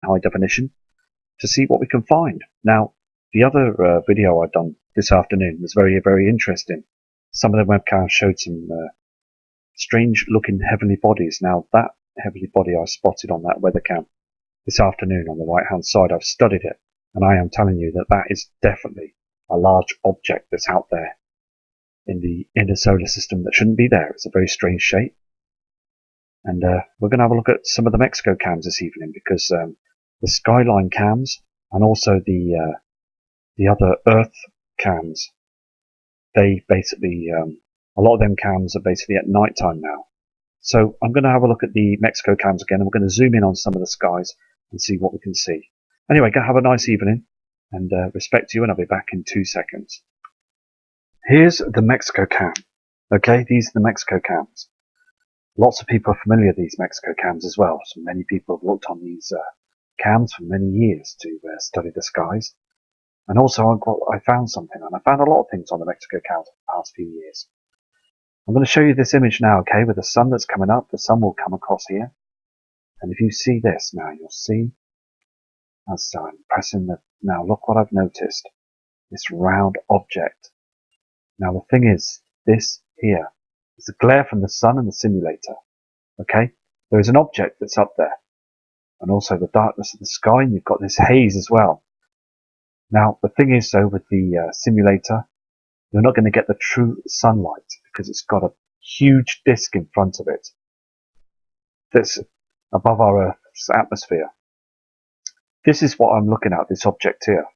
high definition to see what we can find. Now, the other video I've done this afternoon was very, very interesting. Some of the webcams showed some strange looking heavenly bodies. Now, that heavenly body I spotted on that weather cam this afternoon on the right hand side, I've studied it, and I am telling you that that is definitely a large object that's out there in the inner solar system that shouldn't be there. It's a very strange shape. And we're going to have a look at some of the Mexico cams this evening, because the Skyline cams and also the other Earth cams, they basically, a lot of them cams are basically at night time now. So I'm going to have a look at the Mexico cams again, and we're going to zoom in on some of the skies and see what we can see. Anyway, go have a nice evening, and respect you, and I'll be back in 2 seconds. Here's the Mexico cam. Okay, these are the Mexico cams. Lots of people are familiar with these Mexico cams as well. So many people have looked on these cams for many years to study the skies. And also I found something, and I found a lot of things on the Mexico cams for the past few years. I'm going to show you this image now, okay, with the sun that's coming up. The sun will come across here. And if you see this now, you'll see, as I'm pressing the, now look what I've noticed. This round object. Now the thing is, this here is the glare from the sun and the simulator. Okay, there is an object that's up there, and also the darkness of the sky, and you've got this haze as well. Now the thing is though, with the simulator, you're not going to get the true sunlight because it's got a huge disk in front of it that's above our Earth's atmosphere. This is what I'm looking at, this object here.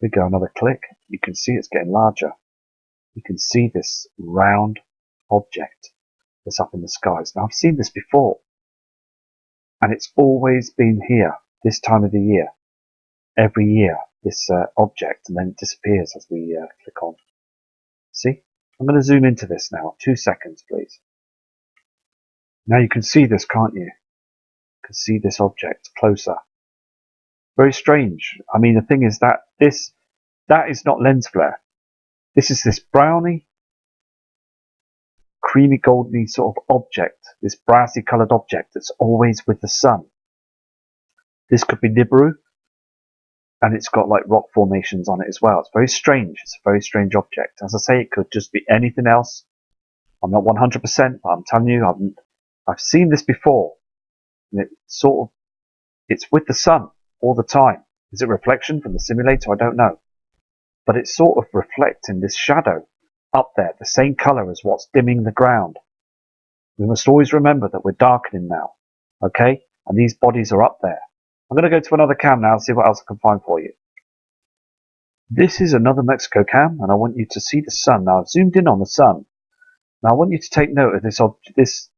We go another click, you can see it's getting larger. You can see this round object that's up in the skies. Now I've seen this before, and it's always been here this time of the year. Every year, this object, and then it disappears as we click on. See? I'm going to zoom into this now. 2 seconds, please. Now you can see this, can't you? You can see this object closer. Very strange. I mean, the thing is that that is not lens flare. This is this browny, creamy, goldy sort of object, this brassy coloured object that's always with the sun. This could be Nibiru, and it's got like rock formations on it as well. It's very strange. It's a very strange object. As I say, it could just be anything else. I'm not 100%, but I'm telling you, I've seen this before. And it's with the sun all the time. Is it reflection from the simulator? I don't know. But it's sort of reflecting this shadow up there, the same colour as what's dimming the ground. We must always remember that we're darkening now, okay? And these bodies are up there. I'm going to go to another cam now and see what else I can find for you. This is another Mexico cam, and I want you to see the sun. Now I've zoomed in on the sun. Now I want you to take note of this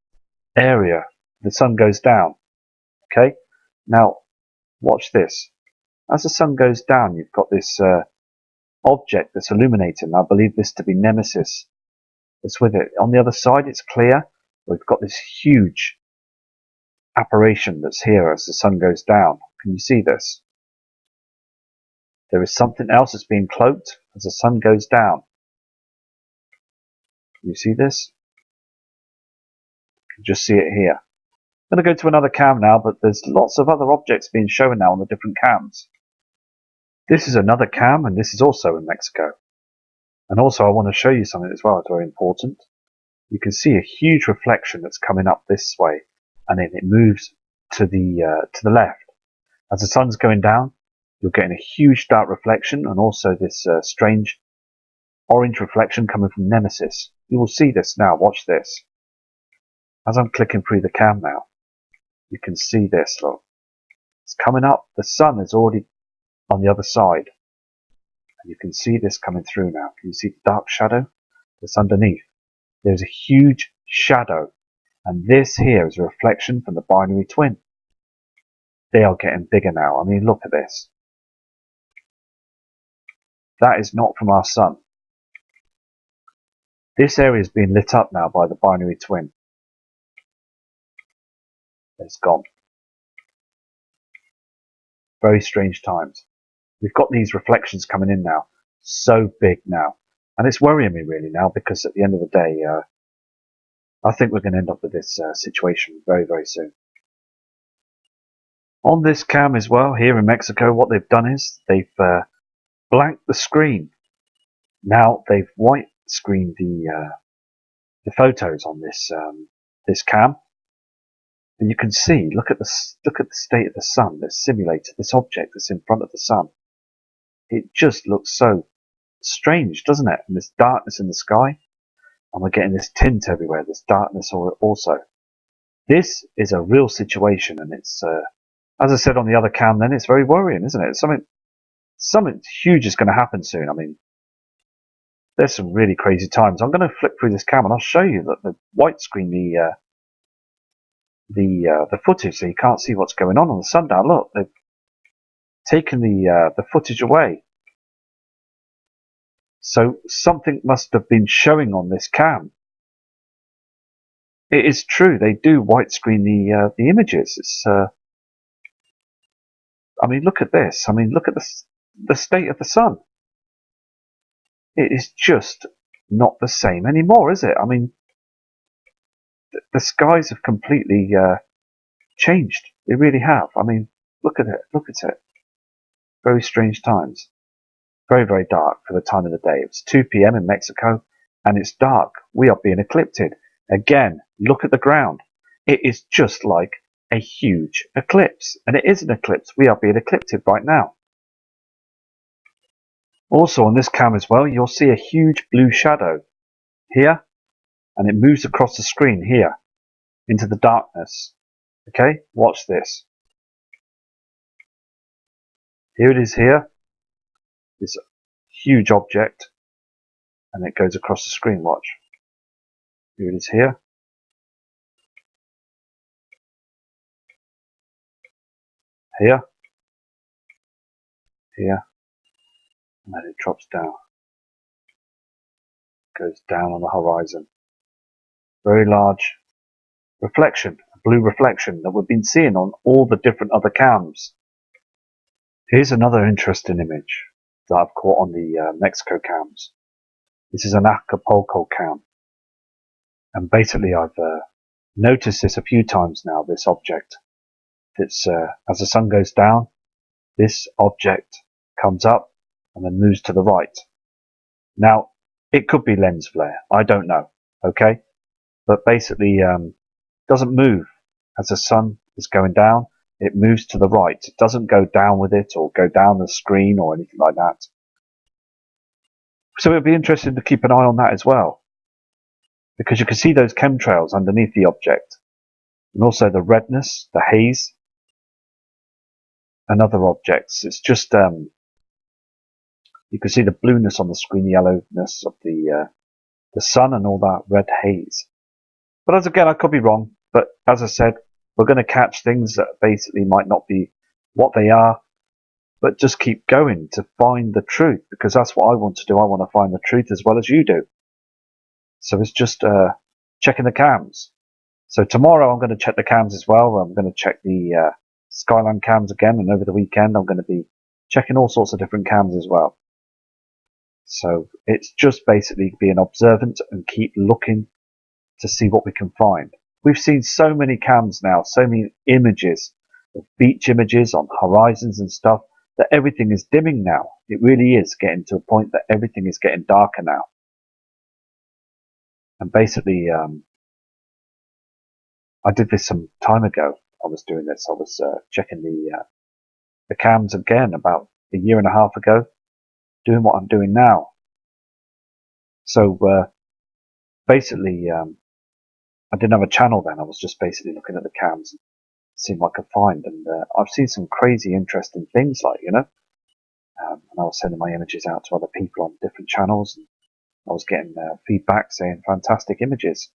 area. The sun goes down, okay? Now watch this. As the sun goes down, you've got this object that's illuminating. I believe this to be Nemesis. It's with it. On the other side, it's clear. We've got this huge apparition that's here as the sun goes down. Can you see this? There is something else that's being cloaked as the sun goes down. Can you see this? You can just see it here. I'm going to go to another cam now, but there's lots of other objects being shown now on the different cams. This is another cam, and this is also in Mexico. And also I want to show you something as well, it's very important. You can see a huge reflection that's coming up this way, and then it moves to the left. As the sun's going down, you're getting a huge dark reflection, and also this strange orange reflection coming from Nemesis. You will see this now, watch this. As I'm clicking through the cam now, you can see this, look. It's coming up, the sun is already on the other side. And you can see this coming through now. Can you see the dark shadow that's underneath? There's a huge shadow. And this here is a reflection from the binary twin. They are getting bigger now. I mean, look at this. That is not from our sun. This area is being lit up now by the binary twin. It's gone. Very strange times. We've got these reflections coming in now, so big now, and it's worrying me really now, because at the end of the day, I think we're going to end up with this situation very, very soon. On this cam as well, here in Mexico, what they've done is they've blanked the screen. Now they've white screened the photos on this cam, and you can see. Look at the state of the sun. This simulated, this object that's in front of the sun. It just looks so strange, doesn't it? And this darkness in the sky, and we're getting this tint everywhere. This darkness also. This is a real situation, and it's as I said on the other cam. Then it's very worrying, isn't it? Something huge is going to happen soon. I mean, there's some really crazy times. I'm going to flick through this cam and I'll show you that the white screen the footage, so you can't see what's going on the sundown. Look, they've taken the footage away. So something must have been showing on this cam. It is true, they do white screen the images. It's I mean, look at this. I mean, look at the state of the sun. It is just not the same anymore, is it? I mean, the skies have completely changed. They really have. I mean, look at it. Look at it. Very strange times. Very, very dark for the time of the day. It's 2 p.m. in Mexico, and it's dark. We are being eclipsed. Again, look at the ground. It is just like a huge eclipse. And it is an eclipse. We are being eclipsed right now. Also on this cam as well, you'll see a huge blue shadow here, and it moves across the screen here into the darkness. Okay, watch this. Here it is here, this huge object, and it goes across the screen. Watch. Here it is here. Here. Here. And then it drops down. Goes down on the horizon. Very large reflection, a blue reflection that we've been seeing on all the different other cams. Here's another interesting image that I've caught on the Mexico cams. This is an Acapulco cam. And basically I've noticed this a few times now, this object. It's, as the sun goes down, this object comes up and then moves to the right. Now, it could be lens flare. I don't know. Okay? But basically, doesn't move as the sun is going down. It moves to the right. It doesn't go down with it or go down the screen or anything like that. So it'll be interesting to keep an eye on that as well, because you can see those chemtrails underneath the object, and also the redness, the haze, and other objects. It's just you can see the blueness on the screen, the yellowness of the sun, and all that red haze. But as again, I could be wrong. But as I said, we're going to catch things that basically might not be what they are, but just keep going to find the truth, because that's what I want to do. I want to find the truth as well as you do. So it's just checking the cams. So tomorrow I'm going to check the cams as well. I'm going to check the Skyline cams again, and over the weekend I'm going to be checking all sorts of different cams as well. So it's just basically being observant and keep looking to see what we can find. We've seen so many cams now, so many images, of beach images on horizons and stuff, that everything is dimming now. It really is getting to a point that everything is getting darker now. And basically, I did this some time ago. I was doing this. I was checking the cams again about a year and a half ago, doing what I'm doing now. So basically, I didn't have a channel then. I was just basically looking at the cams and seeing what I could find. And I've seen some crazy, interesting things, like, you know. And I was sending my images out to other people on different channels, and I was getting feedback saying fantastic images.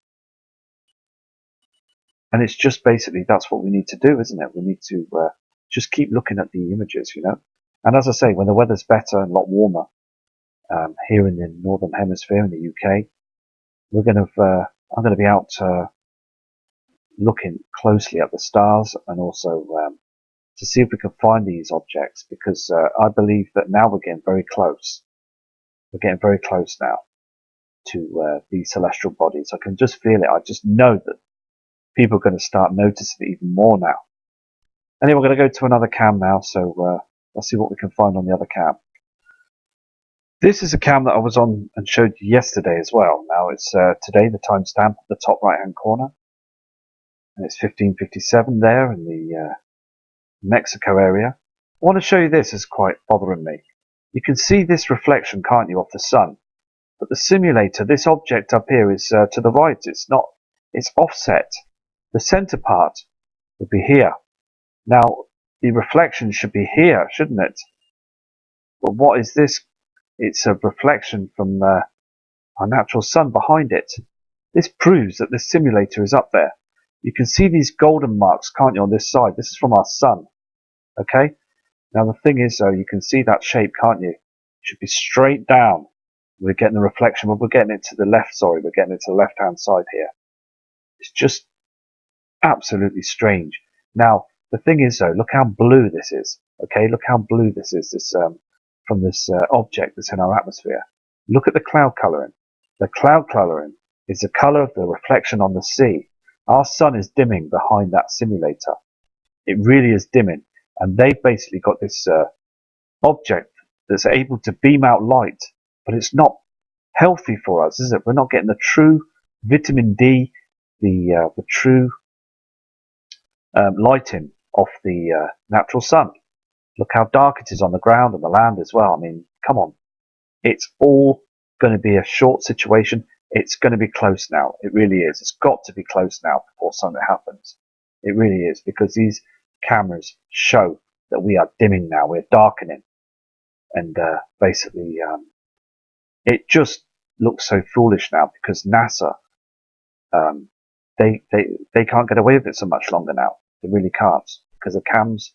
And it's just basically, that's what we need to do, isn't it? We need to just keep looking at the images, you know. And as I say, when the weather's better and a lot warmer here in the Northern Hemisphere in the UK, I'm going to be out looking closely at the stars, and also to see if we can find these objects, because I believe that now we're getting very close. We're getting very close now to these celestial bodies. I can just feel it. I just know that people are going to start noticing it even more now. Anyway, we're going to go to another cam now, so let's see what we can find on the other cam. This is a cam that I was on and showed you yesterday as well. Now it's today, the timestamp at the top right hand corner, and it's 15:57 there in the Mexico area. I want to show you this, is quite bothering me. You can see this reflection, can't you, of the sun? But the simulator, this object up here is to the right. It's not, it's offset. The center part would be here. Now, the reflection should be here, shouldn't it? But what is this? It's a reflection from our natural sun behind it. This proves that the simulator is up there. You can see these golden marks, can't you, on this side? This is from our sun. Okay? Now the thing is, though, you can see that shape, can't you? It should be straight down. We're getting the reflection, but we're getting it to the left, sorry. We're getting it to the left-hand side here. It's just absolutely strange. Now, the thing is, though, look how blue this is. Okay? Look how blue this is, this from this object that's in our atmosphere. Look at the cloud coloring. The cloud coloring is the color of the reflection on the sea. Our sun is dimming behind that simulator. It really is dimming. And they've basically got this object that's able to beam out light, but it's not healthy for us, is it? We're not getting the true vitamin D, the true lighting of the natural sun. Look how dark it is on the ground and the land as well. I mean, come on. It's all going to be a short situation. It's going to be close now. It really is. It's got to be close now before something happens. It really is, because these cameras show that we are dimming now. We're darkening. And basically, it just looks so foolish now, because NASA, they can't get away with it so much longer now. They really can't, because the cams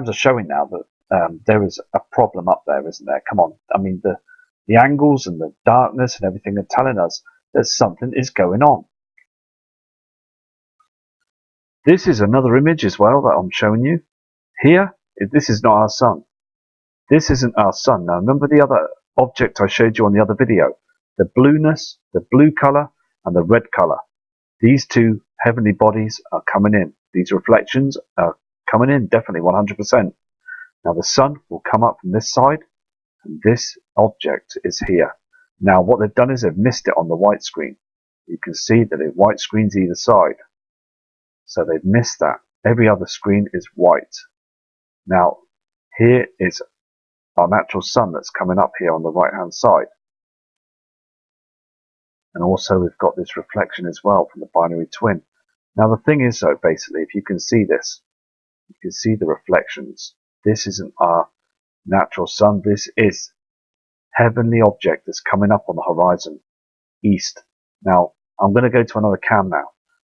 are showing now that there is a problem up there, isn't there? Come on. I mean, the angles and the darkness and everything are telling us that something is going on. This is another image as well that I'm showing you. Here, this is not our sun. This isn't our sun. Now, remember the other object I showed you on the other video? The blueness, the blue color, and the red color. These two heavenly bodies are coming in. These reflections are coming in, definitely 100%. Now, the sun will come up from this side, and this object is here. Now, what they've done is they've missed it on the white screen. You can see that it white screens either side. So they've missed that. Every other screen is white. Now, here is our natural sun that's coming up here on the right hand side. And also we've got this reflection as well from the binary twin. Now the thing is, though, basically, if you can see this, you can see the reflections. This isn't our natural sun. This is heavenly object that's coming up on the horizon, east. Now, I'm going to go to another cam now.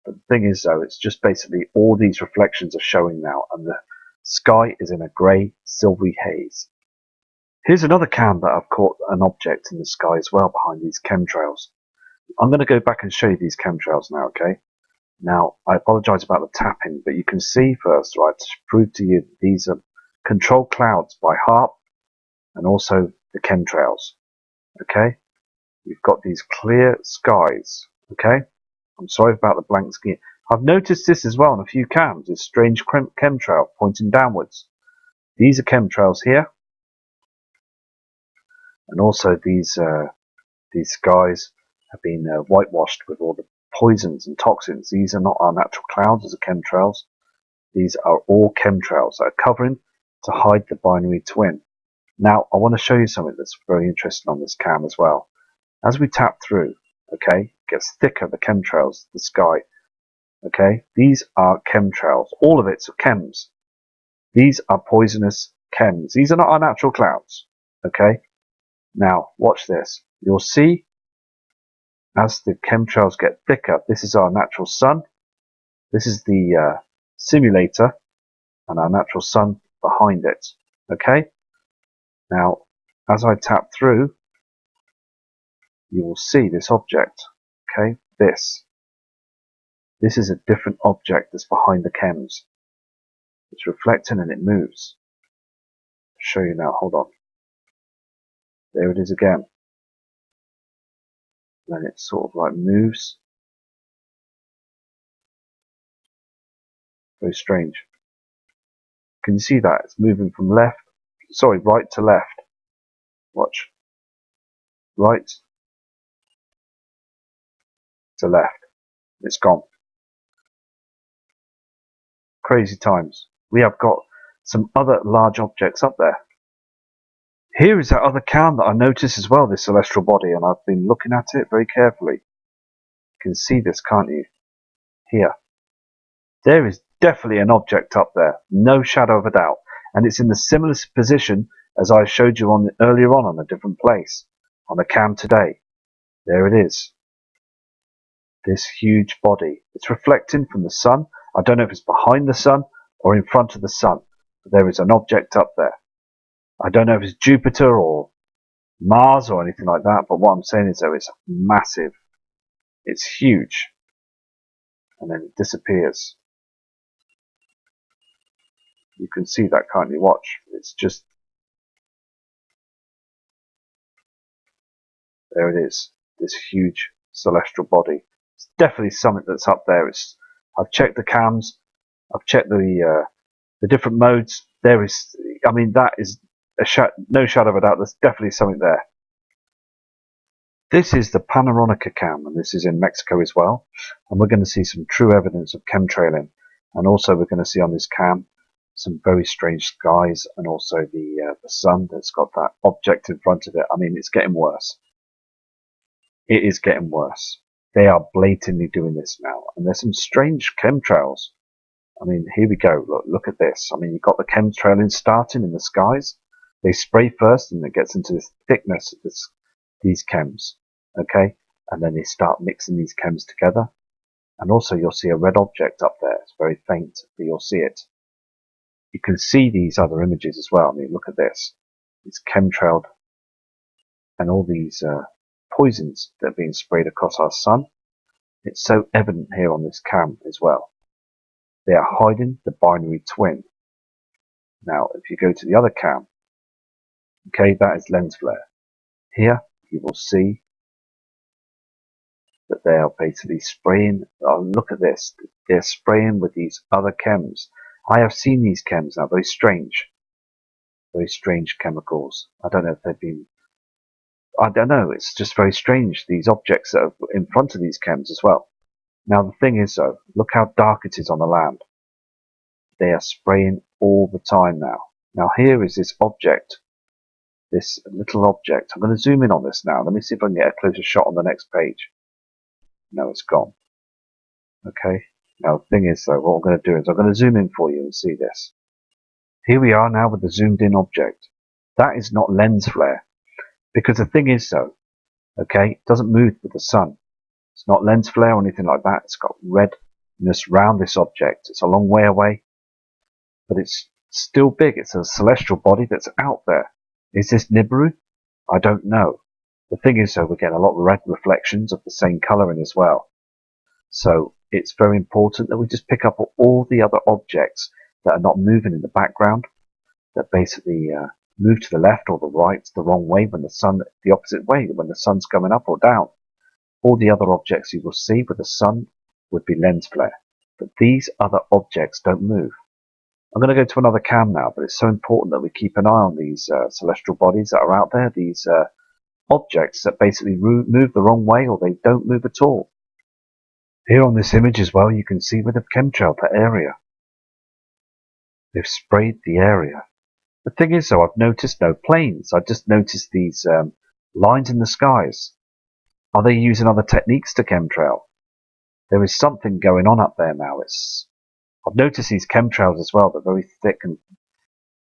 But the thing is, though, it's just basically all these reflections are showing now, and the sky is in a grey, silvery haze. Here's another cam that I've caught an object in the sky as well behind these chemtrails. I'm going to go back and show you these chemtrails now, okay? Now, I apologize about the tapping, but you can see first, right, to prove to you that these are controlled clouds by HARP and also the chemtrails, okay? You've got these clear skies, okay? I'm sorry about the blank skin. I've noticed this as well on a few cams, this strange chemtrail pointing downwards. These are chemtrails here. And also these skies have been whitewashed with all the poisons and toxins. These are not our natural clouds as are chemtrails. These are all chemtrails that are covering to hide the binary twin. Now, I want to show you something that's very interesting on this cam as well. As we tap through, okay, it gets thicker, the chemtrails, the sky. Okay, these are chemtrails. All of it's chems. These are poisonous chems. These are not our natural clouds. Okay, now watch this. You'll see as the chemtrails get thicker, this is our natural sun. This is the simulator and our natural sun behind it. Okay, now as I tap through, you will see this object. Okay, this is a different object that's behind the chems. It's reflecting and it moves. I'll show you now, hold on. There it is again. Then it sort of like moves. Very strange. Can you see that? It's moving from right to left. Watch. Right to left. It's gone. Crazy times. We have got some other large objects up there. Here is that other cam that I noticed as well, this celestial body, and I've been looking at it very carefully. You can see this, can't you? Here. There is definitely an object up there, no shadow of a doubt, and it's in the similar position as I showed you earlier on a different place, on a cam today. There it is. This huge body. It's reflecting from the sun. I don't know if it's behind the sun or in front of the sun, but there is an object up there. I don't know if it's Jupiter or Mars or anything like that, but what I'm saying is though, it's massive. It's huge. And then it disappears. You can see that, can't you? Watch. It's just... There it is. This huge celestial body. It's definitely something that's up there. I've checked the cams. I've checked the different modes. There is... I mean, that is no shadow of a doubt. There's definitely something there. This is the Panoranica cam, and this is in Mexico as well. And we're going to see some true evidence of chemtrailing. And also we're going to see on this cam some very strange skies, and also the sun that's got that object in front of it. I mean, it's getting worse. It is getting worse. They are blatantly doing this now. And there's some strange chemtrails. I mean, here we go. Look at this. I mean, you've got the chemtrailing starting in the skies. They spray first, and it gets into this thickness of these chems, okay? And then they start mixing these chems together. And also you'll see a red object up there. It's very faint, but you'll see it. You can see these other images as well. I mean, look at this. It's chemtrailed, and all these poisons that are being sprayed across our sun. It's so evident here on this cam as well. They are hiding the binary twin. Now, if you go to the other cam, okay, that is lens flare. Here, you will see that they are basically spraying. Oh, look at this. They're spraying with these other chems. I have seen these chems now. Very strange chemicals. I don't know if they've been... I don't know. It's just very strange. These objects that are in front of these chems as well. Now, the thing is, though, look how dark it is on the land. They are spraying all the time now. Now, here is this object. This little object. I'm going to zoom in on this now. Let me see if I can get a closer shot on the next page. No, it's gone. Okay. Now, the thing is, though, what I'm going to do is I'm going to zoom in for you and see this. Here we are now with the zoomed in object. That is not lens flare. Because the thing is, though, okay, it doesn't move with the sun. It's not lens flare or anything like that. It's got redness round this object. It's a long way away. But it's still big. It's a celestial body that's out there. Is this Nibiru? I don't know. The thing is, though, we're getting a lot of red reflections of the same colouring as well. So it's very important that we just pick up all the other objects that are not moving in the background, that basically move to the left or the right, the wrong way when the opposite way, when the sun's coming up or down. All the other objects you will see with the sun would be lens flare. But these other objects don't move. I'm going to go to another cam now, but it's so important that we keep an eye on these celestial bodies that are out there, these objects that basically move the wrong way or they don't move at all. Here on this image as well, you can see where they've chemtrailed that area. They've sprayed the area. The thing is, though, I've noticed no planes. I just noticed these lines in the skies. Are they using other techniques to chemtrail? There is something going on up there now. I've noticed these chemtrails as well. They're very thick and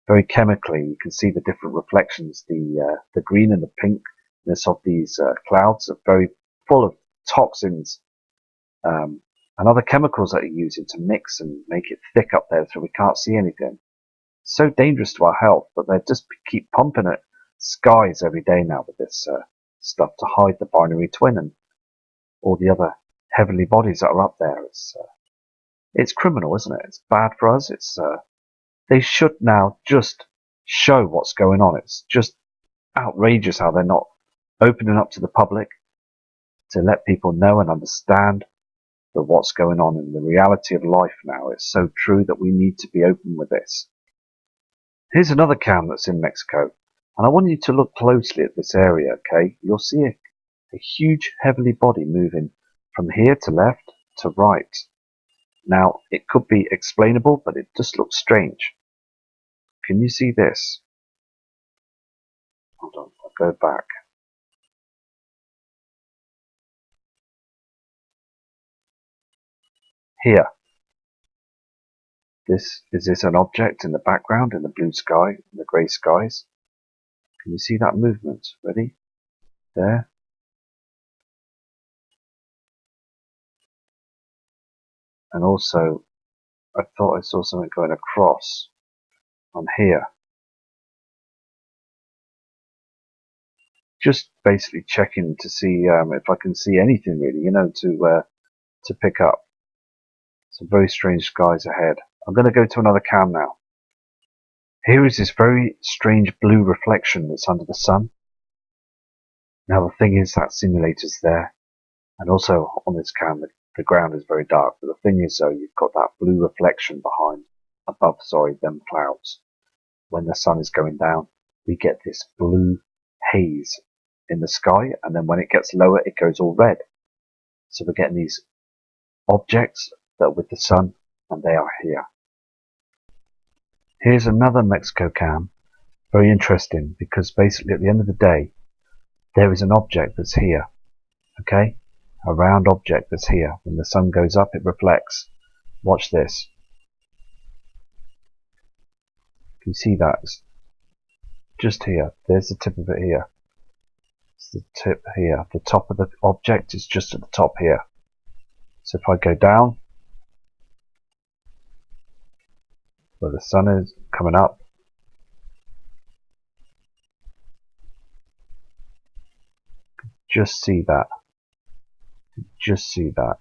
very chemically. You can see the different reflections. The green and the pinkness of these clouds are very full of toxins and other chemicals that are using to mix and make it thick up there so we can't see anything. It's so dangerous to our health, but they just keep pumping it skies every day now with this stuff to hide the binary twin and all the other heavenly bodies that are up there. It's criminal, isn't it? It's bad for us. They should now just show what's going on. It's just outrageous how they're not opening up to the public to let people know and understand that what's going on in the reality of life now. It's so true that we need to be open with this. Here's another cam that's in Mexico, and I want you to look closely at this area, okay? You'll see a huge heavenly body moving from here to left to right. Now, it could be explainable, but it just looks strange. Can you see this? Hold on, I'll go back. Here. Is this an object in the background, in the blue sky, in the grey skies? Can you see that movement? Ready? There. And also, I thought I saw something going across on here. Just basically checking to see if I can see anything really, to pick up. Some very strange skies ahead. I'm going to go to another cam now. Here is this very strange blue reflection that's under the sun. Now the thing is that simulator's there, and also on this cam the ground is very dark, but the thing is though, you've got that blue reflection above them clouds. When the sun is going down, we get this blue haze in the sky, and then when it gets lower it goes all red. So we're getting these objects that are with the sun, and they are here. Here's another Mexico cam, very interesting, because basically at the end of the day there is an object that's here, okay? A round object that's here. When the sun goes up it reflects. Watch this. Can you see that? It's just here. There's the tip of it here. It's the tip here. The top of the object is just at the top here. So if I go down where the sun is coming up, just see that. Just see that.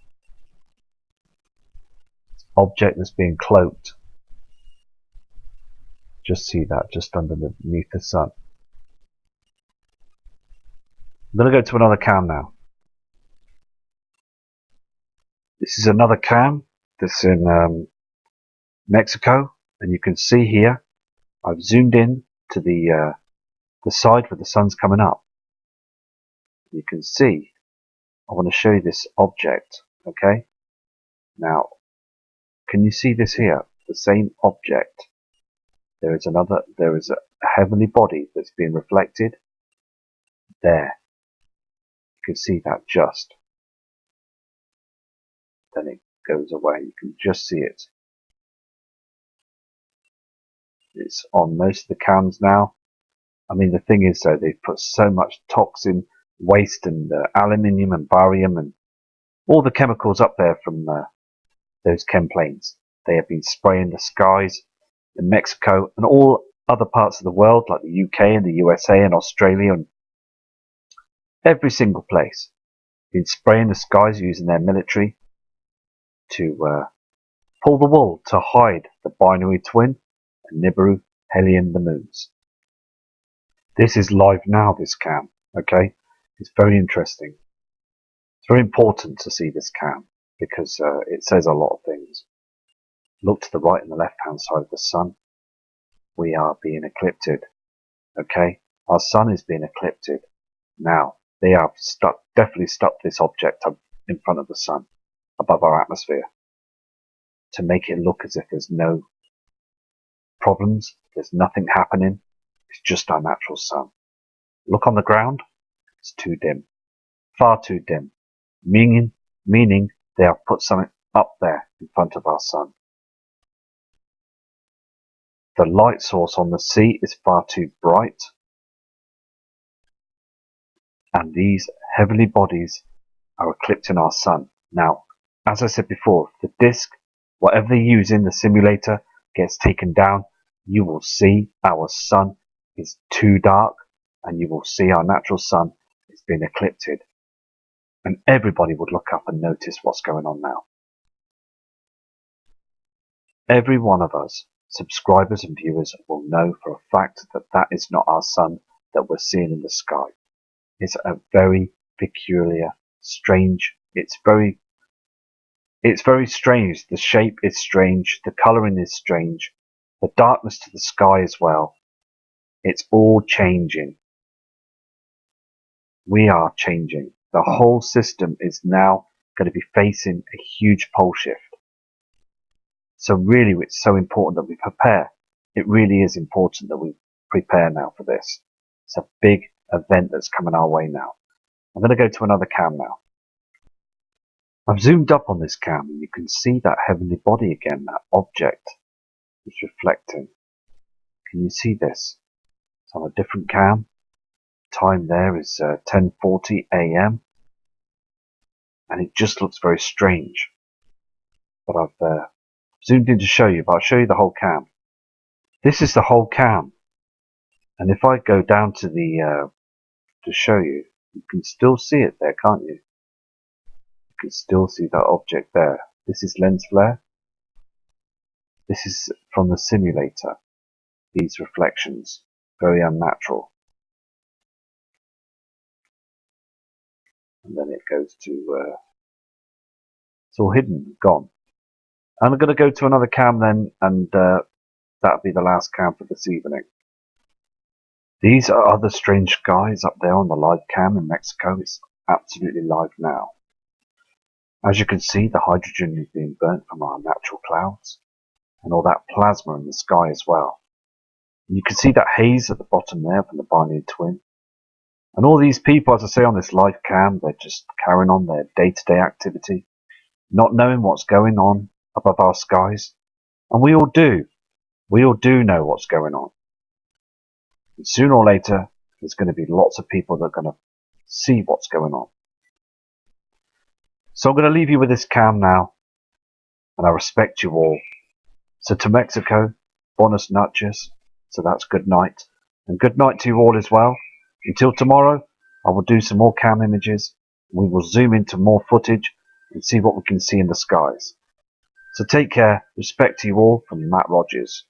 Object that's being cloaked. Just see that, just underneath the sun. I'm going to go to another cam now. This is another cam that's in Mexico, and you can see here I've zoomed in to the side where the sun's coming up. You can see I want to show you this object, okay? Now, can you see this here? The same object. There is a heavenly body that's being reflected there. You can see that just. Then it goes away. You can just see it. It's on most of the cams now. I mean, the thing is though, they've put so much toxin, waste and aluminium and barium and all the chemicals up there from those chem planes. They have been spraying the skies in Mexico and all other parts of the world, like the UK and the USA and Australia and every single place. Been spraying the skies using their military to pull the wool to hide the binary twin and Nibiru, Helion, the moons. This is live now, this cam, okay? It's very interesting. It's very important to see this cam because it says a lot of things. Look to the right and the left hand side of the sun. We are being eclipsed, okay? Our sun is being eclipsed. Now, they have definitely stuck this object up in front of the sun, above our atmosphere, to make it look as if there's no problems, there's nothing happening. It's just our natural sun. Look on the ground, it's too dim, far too dim, meaning they have put something up there in front of our sun. The light source on the sea is far too bright, and these heavenly bodies are eclipsing our sun. Now, as I said before, if the disk, whatever they use in the simulator, gets taken down, you will see our sun is too dark, and you will see our natural sun is being eclipsed. And everybody would look up and notice what's going on now. Every one of us, subscribers and viewers, will know for a fact that that is not our sun that we're seeing in the sky. It's a very peculiar, strange, it's very strange. The shape is strange, the colouring is strange, the darkness to the sky as well. It's all changing. We are changing. The whole system is now going to be facing a huge pole shift. So really, it's so important that we prepare. It really is important that we prepare now for this. It's a big event that's coming our way now. I'm going to go to another cam now. I've zoomed up on this cam and you can see that heavenly body again, that object is reflecting. Can you see this? It's on a different cam. Time there is 10:40 AM and it just looks very strange. But I've zoomed in to show you, but I'll show you the whole cam. This is the whole cam. And if I go down to the to show you, you can still see it there, can't you? You can still see that object there. This is lens flare. This is from the simulator. These reflections, very unnatural. And then it goes to, it's all hidden, gone. And I'm going to go to another cam then, and that'll be the last cam for this evening. These are other strange skies up there on the live cam in Mexico. It's absolutely live now. As you can see, the hydrogen is being burnt from our natural clouds, and all that plasma in the sky as well. And you can see that haze at the bottom there from the binary twin. And all these people, as I say on this live cam, they're just carrying on their day-to-day activity, not knowing what's going on above our skies. And we all do. We all do know what's going on. And sooner or later, there's going to be lots of people that are going to see what's going on. So I'm going to leave you with this cam now, and I respect you all. So to Mexico, buenas noches, so that's good night. And good night to you all as well. Until tomorrow, I will do some more cam images. We will zoom into more footage and see what we can see in the skies. So take care, respect to you all from Matt Rogers.